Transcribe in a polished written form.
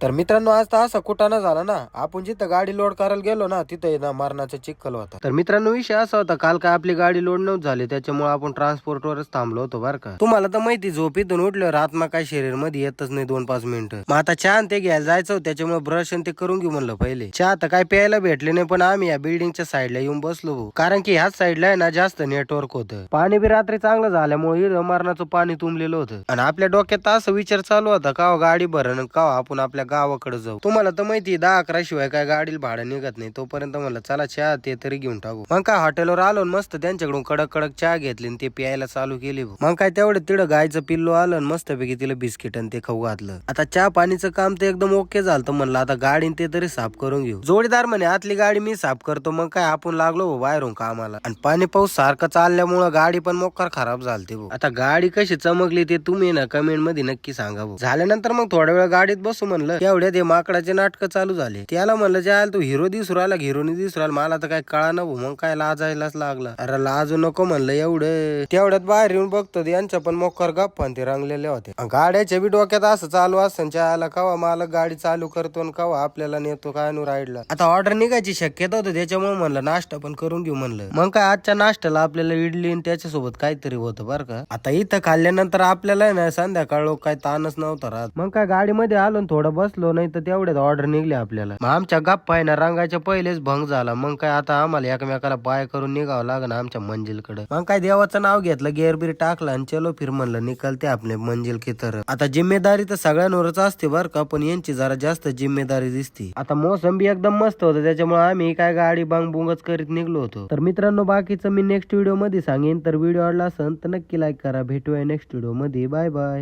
तर मित्रांनो आज तर असा कुटाणा झाला ना, आपण जिथं गाडी लोड करायला गेलो ना तिथं ना मरणाचा चिखल होता. तर मित्रांनो विषय असा होता, काल काय आपली गाडी लोड नव्हती झाली, त्याच्यामुळे आपण ट्रान्सपोर्ट वरच थांबलो होतो बरं का. तुम्हाला तर माहिती झोपीतून उठल्यावर आत्मा काय शरीर मध्ये येतच नाही 2-5 मिनिटं. मग आता चहा ते घ्यायला जायचं, त्याच्यामुळे ब्रश ते करून घेऊ म्हणलं पहिले. चहा तर काय प्यायला भेटले नाही, पण आम्ही या बिल्डिंगच्या साईडला येऊन बसलो भाऊ. कारण की ह्याच साईडला आहे ना जास्त नेटवर्क होतं. पाणी बी रात्री चांगलं झाल्यामुळे मरणाचं पाणी तुंबलेलं होतं. आणि आपल्या डोक्यात असं विचार चालू होता, का गाडी भरण का आपण आपल्या गावाकडे जाऊ. तुम्हाला तर माहिती 10-11 शिवाय काय गाडीला भाडं निघत नाही. तोपर्यंत म्हणलं चला चहा ते तरी घेऊन टाकू. मग काय हॉटेलवर आलो मस्त त्यांच्याकडून कडक कडक चहा घेतली आणि ते प्यायला चालू केली. मग काय तेवढं तिथं गायचं पिल्लो आलं मस्तपैकी तिला बिस्किट आणि ते खाऊ घातलं. आता चहा पाणीचं काम ते एकदम ओके झालं. म्हणलं आता गाडी ते तरी साफ करून घेऊ. जोडीदार म्हणे आतली गाडी मी साफ करतो. मग काय आपण लागलो बाहेरून कामाला. आणि पाणी पाऊस सारखं चालल्यामुळे गाडी पण मोकार खराब झालती भाऊ. आता गाडी कशी चमकली ते तुम्ही ना कमेंट मध्ये नक्की सांगा भाऊ. झाल्यानंतर मग थोड्या वेळ गाडीत बसू म्हणलं. तेवढ्या ते माकडाचे नाटक चालू झाले. त्याला म्हणलं जायला तू हिरो दिसू राहिला, हिरोनी दिसू राहिला. मला तर काय कळा न मग काय लाजायलाच लागला. अरे लाजू नको म्हणलं एवढं. तेवढ्यात बाहेर येऊन बघतो यांच्या पण मोकर गप्पा ते रंगलेले होते. गाड्याच्या बी डोक्यात असं चालू असं चायला कवा मला गाडी चालू करतो आणि कवा आपल्याला नेतो काय नु राईडला. आता ऑर्डर निघायची शक्यता होती, त्याच्यामुळे म्हणलं नाश्ता पण करून घेऊ म्हणलं. मग काय आजच्या नाश्त्याला आपल्याला इडली आणि त्याच्यासोबत काहीतरी होतं बरं का. आता इथं खाल्ल्यानंतर आपल्याला ना संध्याकाळ लोक काय ताणच नव्हता राहत. मग काय गाडीमध्ये आलो थोडं बसलो, नाही तर तेवढ्यात ऑर्डर निघली आपल्याला. मग आमच्या गप्पा आहे ना रंगाच्या पहिलेच भंग झाला. मग काय आता आम्हाला एकमेकाला बाय करून निघावं लागलं आमच्या मंजिलकडे. मग काय देवाचं नाव घेतलं, गेअर बीर टाकला आणि चलो फिर म्हणलं निकलते आपले मंजिल की तर. आता जिम्मेदारी तर सगळ्यांवरच असते बरं का, पण यांची जरा जास्त जिम्मेदारी दिसते. आता मोसम बी एकदम मस्त होतं, त्याच्यामुळे आम्ही काय गाडी बांग बुंगच करीत निघलो होतो. तर मित्रांनो बाकीचं मी नेक्स्ट व्हिडिओ मध्ये सांगेन. तर व्हिडिओ आवडला असेल तर नक्की लाईक करा. भेटूया नेक्स्ट व्हिडिओ मध्ये. Bye bye.